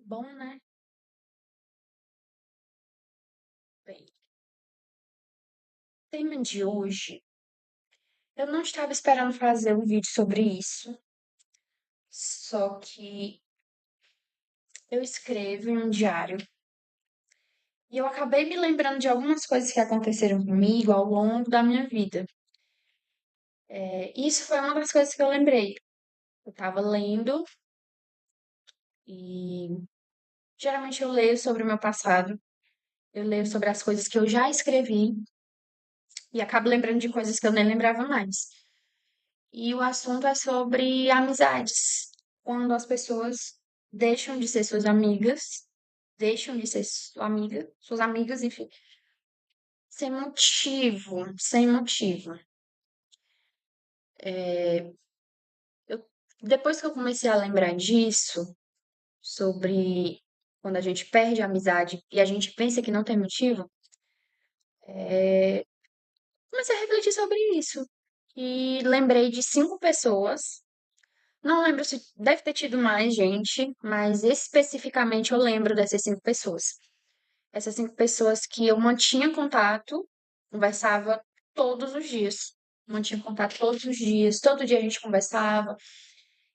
Bom, né? Bem, tema de hoje. Eu não estava esperando fazer um vídeo sobre isso, só que eu escrevo em um diário e eu acabei me lembrando de algumas coisas que aconteceram comigo ao longo da minha vida. Isso foi uma das coisas que eu lembrei. Eu estava lendo e geralmente eu leio sobre o meu passado, eu leio sobre as coisas que eu já escrevi e acabo lembrando de coisas que eu nem lembrava mais. E o assunto é sobre amizades. Quando as pessoas deixam de ser suas amigas, deixam de ser sua amiga, suas amigas, enfim, sem motivo, sem motivo. Eu, depois que eu comecei a lembrar disso, sobre quando a gente perde a amizade e a gente pensa que não tem motivo, comecei a refletir sobre isso. E lembrei de 5 pessoas. Não lembro se deve ter tido mais gente, mas especificamente eu lembro dessas 5 pessoas. Essas 5 pessoas que eu mantinha contato, conversava todos os dias. Mantinha contato todos os dias, todo dia a gente conversava.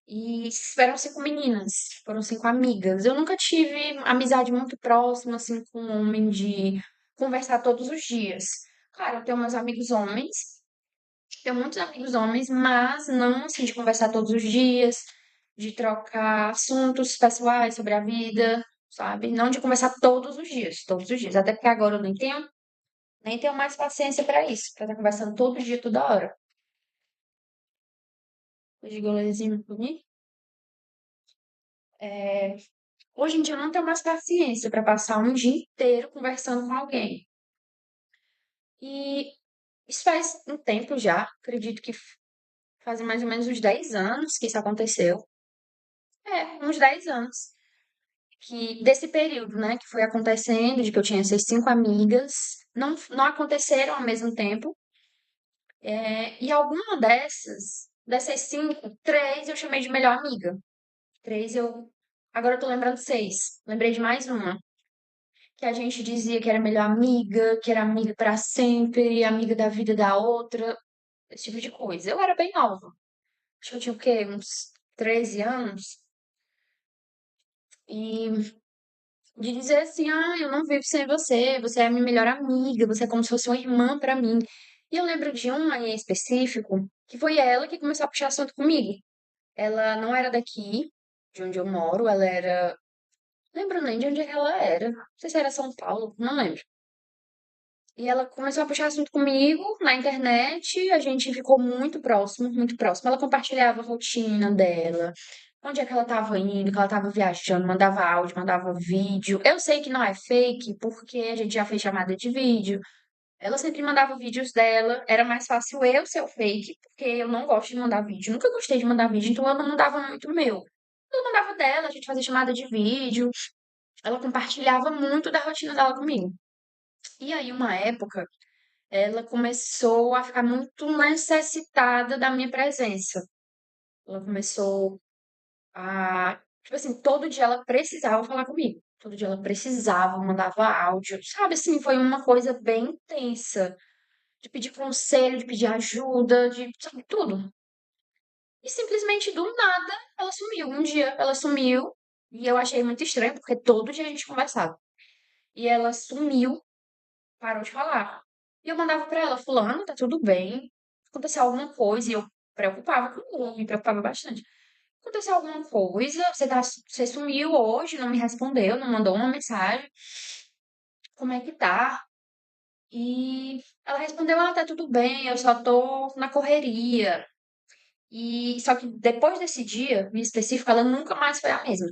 E eram 5 meninas, foram 5 amigas. Eu nunca tive amizade muito próxima, assim, com um homem de conversar todos os dias. Claro, eu tenho meus amigos homens, tenho muitos amigos homens, mas não assim de conversar todos os dias, de trocar assuntos pessoais sobre a vida, sabe? Não de conversar todos os dias, todos os dias. Até porque agora eu nem tenho mais paciência para isso, para estar conversando todo dia, toda hora. De golezinho comigo. Hoje em dia eu não tenho mais paciência para passar um dia inteiro conversando com alguém. E isso faz um tempo já, acredito que fazem mais ou menos uns 10 anos que isso aconteceu. Uns 10 anos. Que desse período, né, que foi acontecendo, de que eu tinha essas 5 amigas, não aconteceram ao mesmo tempo, e alguma dessas 5, 3 eu chamei de melhor amiga. Agora eu tô lembrando 6. Lembrei de mais uma, que a gente dizia que era melhor amiga, que era amiga pra sempre, amiga da vida da outra, esse tipo de coisa. Eu era bem nova, acho que eu tinha o quê? Uns 13 anos, e de dizer assim, eu não vivo sem você, você é a minha melhor amiga, você é como se fosse uma irmã pra mim. E eu lembro de uma em específico, que foi ela que começou a puxar assunto comigo. Ela não era daqui, de onde eu moro, ela era. Lembro nem de onde é que ela era. Não sei se era São Paulo, não lembro. E ela começou a puxar assunto comigo na internet, a gente ficou muito próximo, muito próximo. Ela compartilhava a rotina dela, onde é que ela estava indo, que ela estava viajando, mandava áudio, mandava vídeo. Eu sei que não é fake, porque a gente já fez chamada de vídeo. Ela sempre mandava vídeos dela, era mais fácil eu ser o fake, porque eu não gosto de mandar vídeo. Nunca gostei de mandar vídeo, então eu não mandava muito o meu. Eu mandava dela, a gente fazia chamada de vídeo. Ela compartilhava muito da rotina dela comigo. E aí, uma época ela começou a ficar muito necessitada da minha presença. Ela começou a, tipo assim, todo dia ela precisava falar comigo. Todo dia ela precisava, mandava áudio, sabe assim, foi uma coisa bem intensa, de pedir conselho, de pedir ajuda, de, sabe, tudo. E simplesmente do nada ela sumiu. Um dia ela sumiu e eu achei muito estranho, porque todo dia a gente conversava. E ela sumiu, parou de falar. E eu mandava pra ela, fulano, tá tudo bem? Aconteceu alguma coisa? E eu preocupava com me preocupava bastante. Aconteceu alguma coisa? Você sumiu hoje, não me respondeu, não mandou uma mensagem. Como é que tá? E ela respondeu, tá tudo bem, eu só tô na correria. E só que depois desse dia, em específico, ela nunca mais foi a mesma.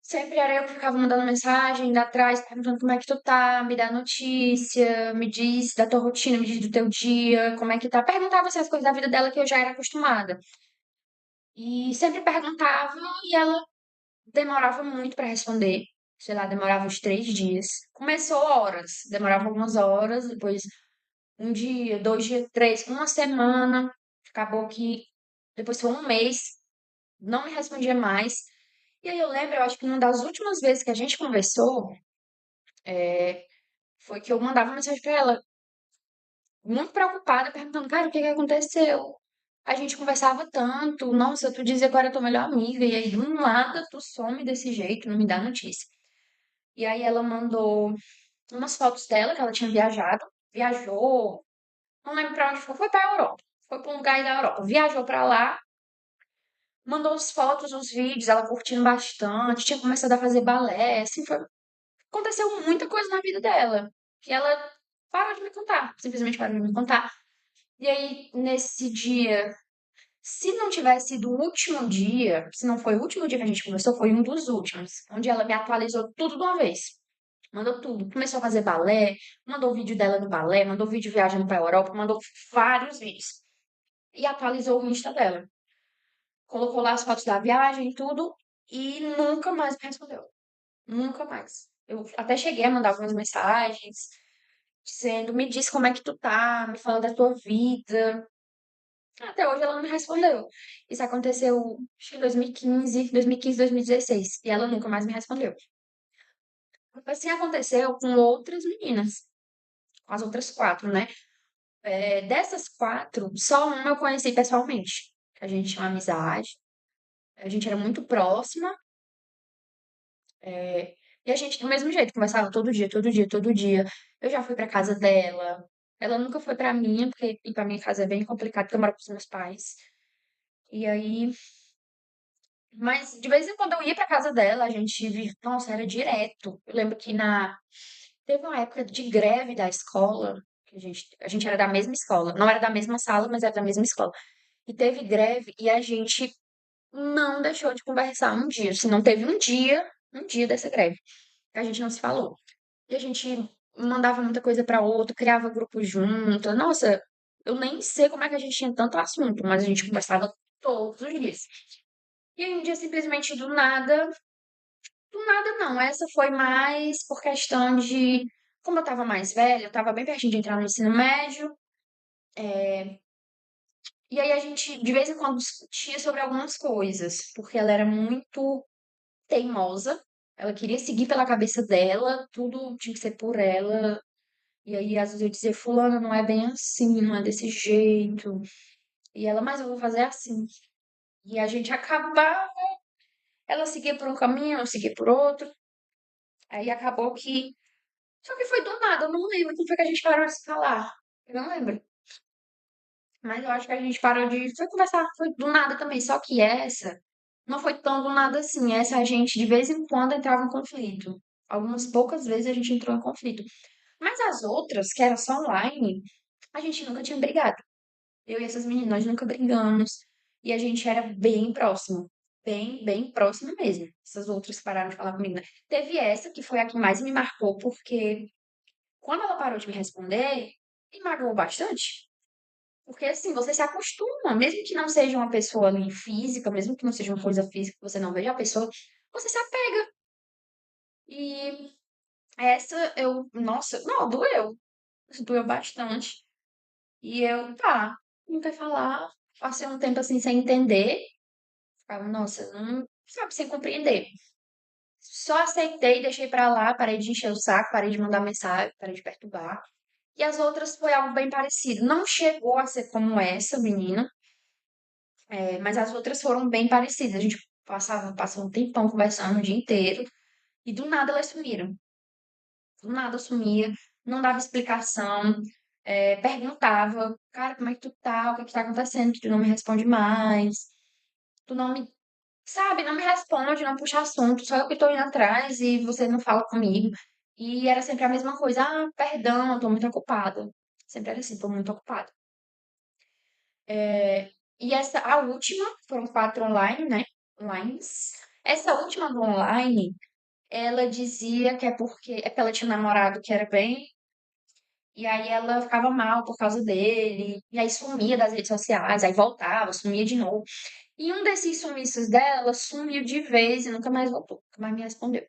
Sempre era eu que ficava mandando mensagem, indo atrás, perguntando como é que tu tá, me dá notícia, me diz da tua rotina, me diz do teu dia, como é que tá. Perguntava assim, as coisas da vida dela que eu já era acostumada. E sempre perguntava e ela demorava muito para responder. Sei lá, demorava uns 3 dias. Começou horas, demorava algumas horas, depois um dia, 2 dias, três, uma semana. Acabou que depois foi um mês, não me respondia mais. E aí eu lembro, eu acho que uma das últimas vezes que a gente conversou, foi que eu mandava mensagem pra ela, muito preocupada, perguntando, cara, o que que aconteceu? A gente conversava tanto, nossa, tu dizia que eu era tua melhor amiga, e aí do nada tu some desse jeito, não me dá notícia. E aí ela mandou umas fotos dela, que ela tinha viajado, viajou, não lembro pra onde foi pra Europa. Foi pra um lugar aí da Europa. Viajou pra lá, mandou as fotos, os vídeos, ela curtindo bastante, tinha começado a fazer balé, assim, foi. Aconteceu muita coisa na vida dela. Que ela parou de me contar, simplesmente parou de me contar. E aí, nesse dia, se não tivesse sido o último dia, se não foi o último dia que a gente conversou, foi um dos últimos, onde ela me atualizou tudo de uma vez. Mandou tudo. Começou a fazer balé, mandou vídeo dela no balé, mandou vídeo viajando pra Europa, mandou vários vídeos. E atualizou o Insta dela. Colocou lá as fotos da viagem e tudo, e nunca mais me respondeu. Nunca mais. Eu até cheguei a mandar algumas mensagens, dizendo, me diz como é que tu tá, me fala da tua vida. Até hoje ela não me respondeu. Isso aconteceu, acho que em 2015, 2015, 2016. E ela nunca mais me respondeu. Assim aconteceu com outras meninas, com as outras quatro, né? Dessas quatro, só uma eu conheci pessoalmente. A gente tinha uma amizade, a gente era muito próxima, e a gente, do mesmo jeito, conversava todo dia, todo dia, todo dia. Eu já fui pra casa dela. Ela nunca foi pra minha, porque ir pra minha casa é bem complicado, porque eu moro com os meus pais. E aí, mas de vez em quando eu ia pra casa dela, a gente, nossa, era direto. Eu lembro que teve uma época de greve da escola, que a gente era da mesma escola. Não era da mesma sala, mas era da mesma escola. E teve greve e a gente não deixou de conversar um dia. Se não teve um dia dessa greve, que a gente não se falou. E a gente mandava muita coisa pra outra, criava grupo junto. Nossa, eu nem sei como é que a gente tinha tanto assunto, mas a gente conversava todos os dias. E aí um dia simplesmente do nada não. Essa foi mais por questão de, como eu tava mais velha, eu tava bem pertinho de entrar no ensino médio, e aí a gente de vez em quando discutia sobre algumas coisas, porque ela era muito teimosa. Ela queria seguir pela cabeça dela, tudo tinha que ser por ela. E aí, às vezes, eu dizia, fulana, não é bem assim, não é desse jeito. E ela, mas eu vou fazer assim. E a gente acabava, ela seguia por um caminho, eu seguia por outro. Aí acabou que. Só que foi do nada, eu não lembro como foi que a gente parou de se falar. Eu não lembro. Mas eu acho que a gente parou de. Foi conversar, foi do nada também. Só que essa não foi tão do nada assim. Essa a gente, de vez em quando, entrava em conflito. Algumas poucas vezes a gente entrou em conflito. Mas as outras, que eram só online, a gente nunca tinha brigado. Eu e essas meninas, nós nunca brigamos. E a gente era bem próximo. Bem, bem próximo mesmo. Essas outras que pararam de falar comigo, né? Teve essa, que foi a que mais me marcou, porque quando ela parou de me responder, me magoou bastante. Porque assim, você se acostuma, mesmo que não seja uma pessoa ali física, mesmo que não seja uma coisa física, que você não veja a pessoa, você se apega. E essa eu, nossa, não, doeu bastante. E eu, tá, não quer falar, passei um tempo assim sem entender. Ficava, nossa, não, sabe, sem compreender. Só aceitei, deixei pra lá, parei de encher o saco, parei de mandar mensagem, parei de perturbar. E as outras foi algo bem parecido. Não chegou a ser como essa menina, mas as outras foram bem parecidas. A gente passou um tempão conversando o dia inteiro e do nada elas sumiram. Do nada sumia, não dava explicação, perguntava, cara, como é que tu tá? O que é que tá acontecendo? Que tu não me responde mais. Tu não me Sabe, não me responde, não puxa assunto, só eu que tô indo atrás e você não fala comigo. E era sempre a mesma coisa, ah, perdão, eu tô muito ocupada. Sempre era assim, tô muito ocupada. E essa, a última, foram quatro online, né? Lines. Essa última do online, ela dizia que é porque ela tinha um namorado que era bem. E aí ela ficava mal por causa dele, e aí sumia das redes sociais, aí voltava, sumia de novo. E um desses sumiços dela sumiu de vez e nunca mais voltou, nunca mais me respondeu.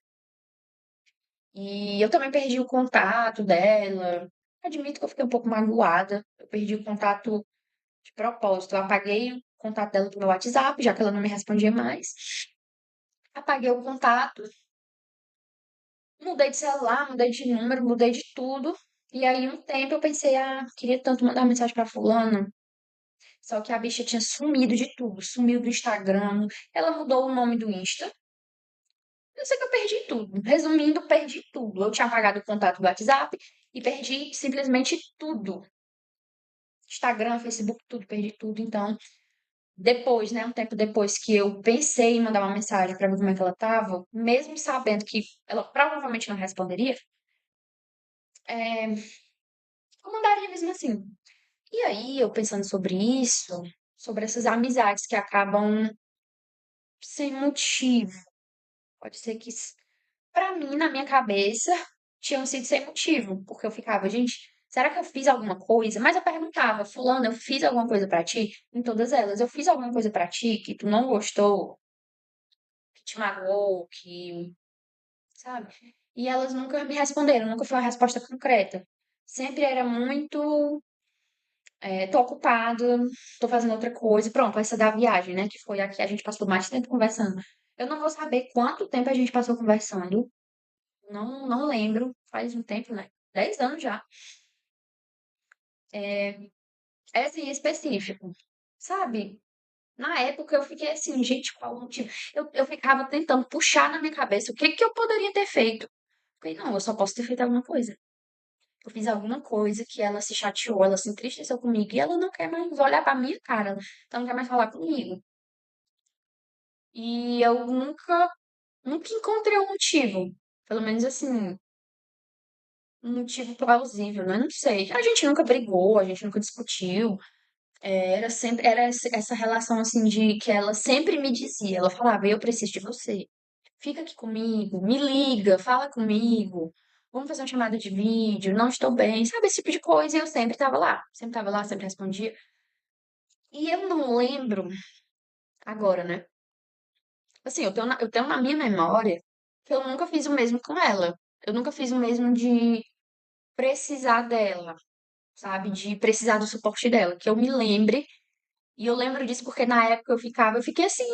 E eu também perdi o contato dela. Admito que eu fiquei um pouco magoada. Eu perdi o contato de propósito. Eu apaguei o contato dela do meu WhatsApp, já que ela não me respondia mais. apaguei o contato, mudei de celular, mudei de número, mudei de tudo. E aí, um tempo eu pensei, queria tanto mandar mensagem pra fulana. Só que a bicha tinha sumido de tudo, sumiu do Instagram, ela mudou o nome do Insta. Eu sei que eu perdi tudo. Resumindo, perdi tudo. Eu tinha apagado o contato do WhatsApp e perdi simplesmente tudo. Instagram, Facebook, tudo, perdi tudo. Então, depois, né, um tempo depois que eu pensei em mandar uma mensagem pra ver como é que ela tava, mesmo sabendo que ela provavelmente não responderia, eu mandaria mesmo assim. E aí, eu pensando sobre isso, sobre essas amizades que acabam sem motivo. Pode ser que, pra mim, na minha cabeça, tinham sido sem motivo, porque eu ficava, gente, será que eu fiz alguma coisa? Mas eu perguntava, fulano, eu fiz alguma coisa pra ti? Em todas elas, eu fiz alguma coisa pra ti que tu não gostou, que te magoou, que, sabe? E elas nunca me responderam, nunca foi uma resposta concreta. Sempre era muito, tô ocupada, tô fazendo outra coisa. Pronto, essa da viagem, né? Que foi a que a gente passou mais tempo conversando. Eu não vou saber quanto tempo a gente passou conversando. Não lembro. Faz um tempo, né? 10 anos já. Essa em específico. Sabe? Na época eu fiquei assim, gente, qual o motivo? Eu ficava tentando puxar na minha cabeça o que que eu poderia ter feito. Falei, não, eu só posso ter feito alguma coisa. Eu fiz alguma coisa que ela se chateou, ela se entristeceu comigo e ela não quer mais olhar pra minha cara. Ela não quer mais falar comigo. E eu nunca encontrei um motivo. Pelo menos assim, um motivo plausível, né? Não sei. A gente nunca brigou, a gente nunca discutiu. Era essa relação assim de que ela sempre me dizia, ela falava, eu preciso de você. Fica aqui comigo, me liga, fala comigo. Vamos fazer uma chamada de vídeo, não estou bem, sabe? Esse tipo de coisa. E eu sempre tava lá, sempre respondia. E eu não lembro agora, né? Assim, eu tenho na minha memória que eu nunca fiz o mesmo com ela. Eu nunca fiz o mesmo de precisar dela, sabe? De precisar do suporte dela. Que eu me lembre. E eu lembro disso porque na época eu fiquei assim,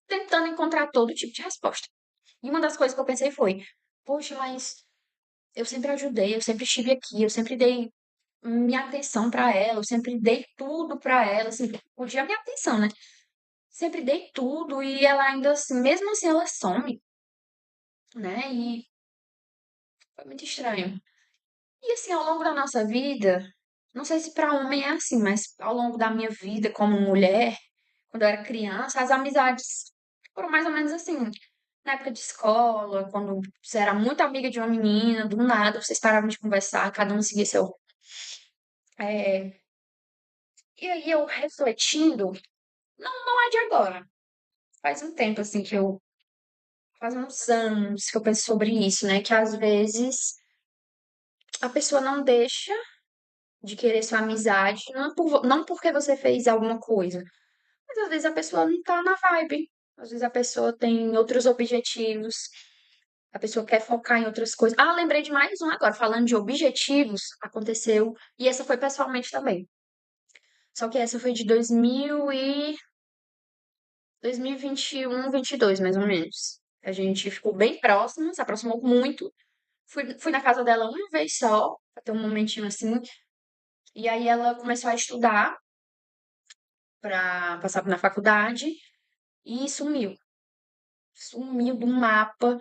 tentando encontrar todo tipo de resposta. E uma das coisas que eu pensei foi, poxa, mas eu sempre ajudei, eu sempre estive aqui, eu sempre dei minha atenção pra ela, eu sempre dei tudo pra ela, assim, podia minha atenção, né? Sempre dei tudo e ela ainda assim, mesmo assim ela some, né? E foi muito estranho. E assim, ao longo da nossa vida, não sei se pra homem é assim, mas ao longo da minha vida como mulher, quando eu era criança, as amizades foram mais ou menos assim. Na época de escola, quando você era muito amiga de uma menina, do nada vocês paravam de conversar, cada um seguia seu. É, e aí eu refletindo, não é de agora. Faz um tempo assim que eu. Faz uns anos que eu penso sobre isso, né? Que às vezes a pessoa não deixa de querer sua amizade, não porque você fez alguma coisa, mas às vezes a pessoa não tá na vibe. Às vezes a pessoa tem outros objetivos, a pessoa quer focar em outras coisas. Lembrei de mais um agora, falando de objetivos, aconteceu, e essa foi pessoalmente também. Só que essa foi de 2021, 22, mais ou menos. A gente ficou bem próximo, se aproximou muito. Fui na casa dela uma vez só, pra ter um momentinho assim. E aí ela começou a estudar pra passar na faculdade e sumiu. Sumiu do mapa.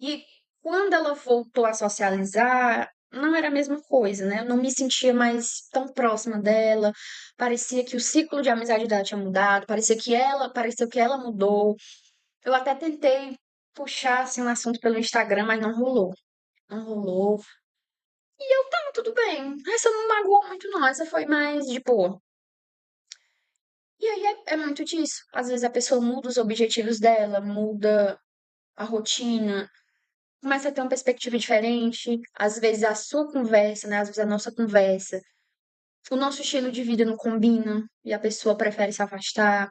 E quando ela voltou a socializar, não era a mesma coisa, né? Eu não me sentia mais tão próxima dela. Parecia que o ciclo de amizade dela tinha mudado, pareceu que ela mudou. Eu até tentei puxar assim um assunto pelo Instagram, mas não rolou. Não rolou. E eu, tá, tudo bem. Essa não magoou muito, não. Essa foi mais de boa. E aí é muito disso. Às vezes a pessoa muda os objetivos dela, muda a rotina, começa a ter uma perspectiva diferente. Às vezes a sua conversa, né? Às vezes a nossa conversa, o nosso estilo de vida não combina e a pessoa prefere se afastar.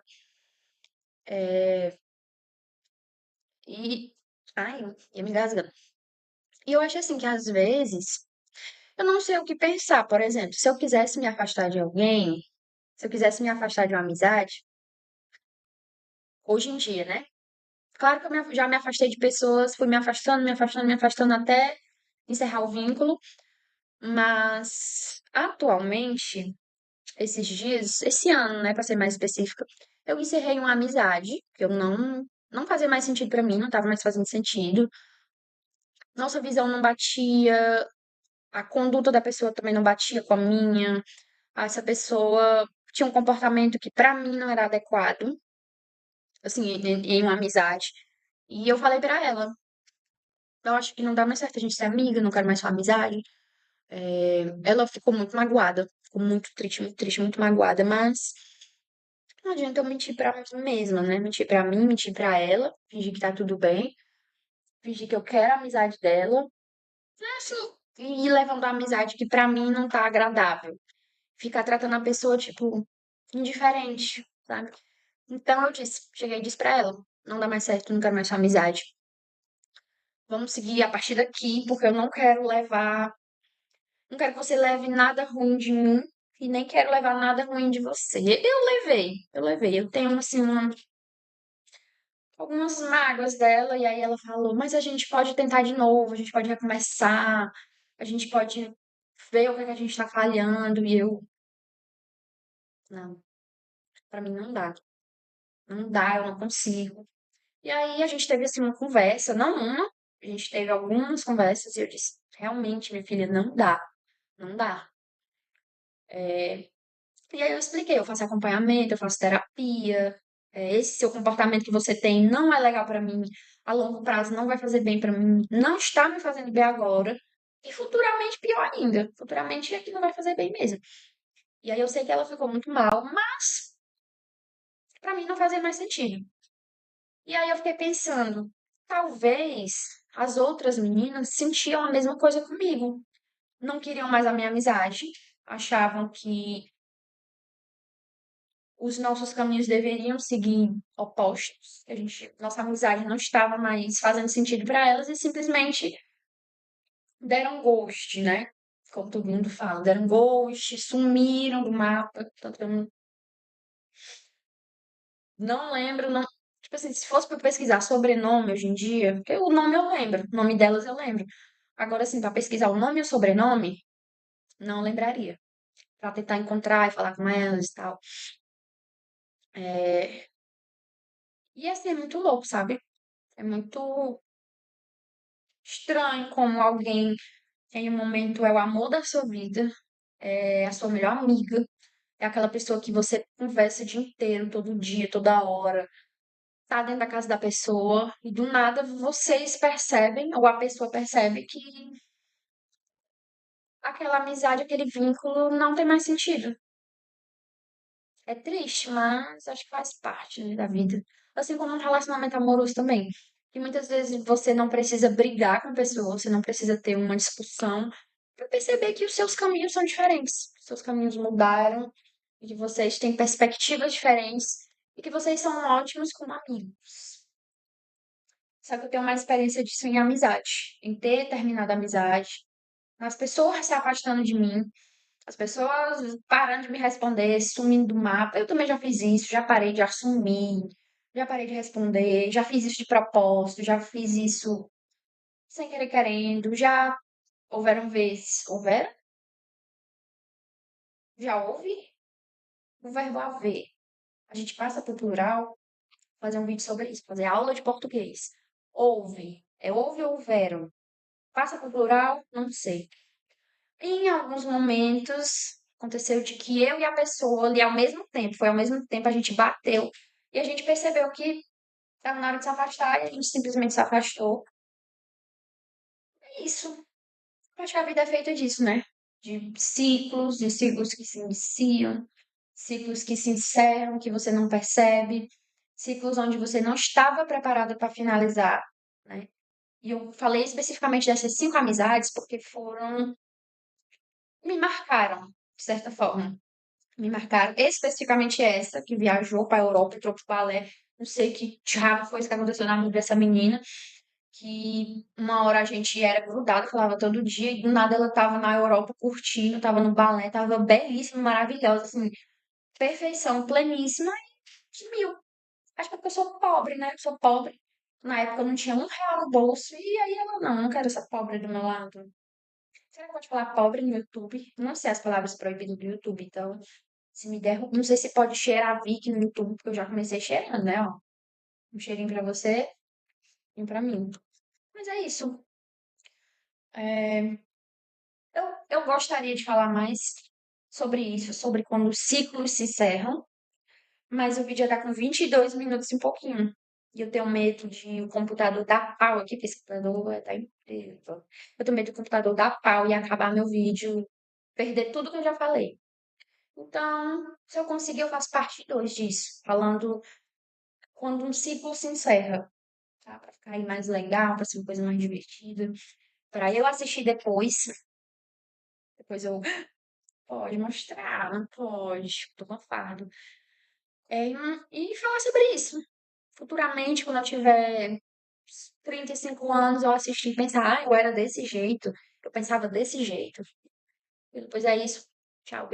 E. Ai, ia me engasgando. E eu acho assim que às vezes eu não sei o que pensar. Por exemplo, se eu quisesse me afastar de alguém, se eu quisesse me afastar de uma amizade, hoje em dia, né? Claro que já me afastei de pessoas, fui me afastando, me afastando, me afastando até encerrar o vínculo, mas atualmente, esses dias, esse ano, né, pra ser mais específica, eu encerrei uma amizade que eu não fazia mais sentido pra mim, não tava mais fazendo sentido. Nossa visão não batia, a conduta da pessoa também não batia com a minha. Essa pessoa tinha um comportamento que pra mim não era adequado, assim, em uma amizade. E eu falei pra ela, eu acho que não dá mais certo a gente ser amiga, não quero mais sua amizade. Ela ficou muito magoada, ficou muito triste, muito magoada, mas não adianta eu mentir pra mim mesma, né? Mentir pra mim, mentir pra ela, fingir que tá tudo bem, fingir que eu quero a amizade dela, assim, e ir levando a amizade que pra mim não tá agradável. Ficar tratando a pessoa, tipo, indiferente, sabe? Então eu disse, cheguei e disse pra ela, não dá mais certo, não quero mais sua amizade. Vamos seguir a partir daqui, porque eu não quero que você leve nada ruim de mim e nem quero levar nada ruim de você. Eu levei. Eu tenho, assim, algumas mágoas dela, e aí ela falou, mas a gente pode tentar de novo, a gente pode recomeçar, a gente pode ver o que é que a gente tá falhando, e eu, não, pra mim não dá. Não dá, eu não consigo. E aí a gente teve assim uma conversa, não uma, a gente teve algumas conversas e eu disse, realmente, minha filha, não dá, não dá. E aí eu expliquei, eu faço acompanhamento, eu faço terapia, esse seu comportamento que você tem não é legal pra mim, a longo prazo não vai fazer bem pra mim, não está me fazendo bem agora, e futuramente pior ainda, futuramente aqui não vai fazer bem mesmo. E aí eu sei que ela ficou muito mal, mas pra mim não fazia mais sentido. E aí eu fiquei pensando, talvez as outras meninas sentiam a mesma coisa comigo. Não queriam mais a minha amizade, achavam que os nossos caminhos deveriam seguir opostos, que nossa amizade não estava mais fazendo sentido para elas e simplesmente deram ghost, né? Como todo mundo fala, deram ghost, sumiram do mapa. Tanto que eu não lembro, não. Tipo assim, se fosse para pesquisar sobrenome hoje em dia, porque o nome eu lembro, o nome delas eu lembro. Agora, assim, para pesquisar o nome e o sobrenome, não lembraria. Para tentar encontrar e falar com elas e tal. É... E assim, é muito louco, sabe? É muito estranho como alguém que em um momento é o amor da sua vida, é a sua melhor amiga, é aquela pessoa que você conversa o dia inteiro, todo dia, toda hora, tá dentro da casa da pessoa e do nada vocês percebem, ou a pessoa percebe que aquela amizade, aquele vínculo não tem mais sentido. É triste, mas acho que faz parte, né, da vida. Assim como um relacionamento amoroso também. E muitas vezes você não precisa brigar com a pessoa, você não precisa ter uma discussão para perceber que os seus caminhos são diferentes. Os seus caminhos mudaram, e que vocês têm perspectivas diferentes e que vocês são ótimos como amigos. Só que eu tenho mais experiência disso em amizade, em ter terminado a amizade, as pessoas se afastando de mim, as pessoas parando de me responder, sumindo do mapa. Eu também já fiz isso, já parei de assumir, já parei de responder, já fiz isso de propósito, já fiz isso sem querer querendo, já houveram vezes. Houveram? Já houve? O verbo haver. A gente passa pro plural, fazer um vídeo sobre isso, fazer aula de português. Houve. É houve ou houveram? Passa pro plural? Não sei. Em alguns momentos, aconteceu de que eu e a pessoa ali ao mesmo tempo, foi ao mesmo tempo, a gente bateu e a gente percebeu que estava na hora de se afastar e a gente simplesmente se afastou. É isso. Eu acho que a vida é feita disso, né? De ciclos que se iniciam, ciclos que se encerram, que você não percebe, ciclos onde você não estava preparado para finalizar, né? E eu falei especificamente dessas 5 amizades porque me marcaram, de certa forma. Me marcaram, especificamente essa, que viajou para a Europa, entrou pro balé. Não sei que diabo foi isso que aconteceu na vida dessa menina, que uma hora a gente era grudado, falava todo dia, e do nada ela tava na Europa curtindo, tava no balé, tava belíssima, maravilhosa, assim, perfeição, pleníssima, e sumiu. Acho que é porque eu sou pobre, né? Eu sou pobre. Na época eu não tinha R$ 1 no bolso, e aí ela, não quero essa pobre do meu lado. Será que pode falar pobre no YouTube? Não sei as palavras proibidas do YouTube, então, se me der, não sei se pode cheirar Vick no YouTube, porque eu já comecei cheirando, né, ó. Um cheirinho pra você e um pra mim. Mas é isso. É, eu gostaria de falar mais sobre isso, sobre quando os ciclos se encerram, mas o vídeo já tá com 22 minutos e um pouquinho. E eu tenho medo de o computador dar pau aqui, porque esse computador tá incrível. Eu tenho medo do computador dar pau e acabar meu vídeo, perder tudo que eu já falei. Então, se eu conseguir, eu faço parte 2 disso, falando quando um ciclo se encerra, tá? Pra ficar aí mais legal, pra ser uma coisa mais divertida. Pra eu assistir depois eu, pode mostrar, não pode, tô com fardo. E falar sobre isso. Futuramente, quando eu tiver 35 anos, eu assistir e pensar, eu era desse jeito, eu pensava desse jeito. E depois é isso. Tchau,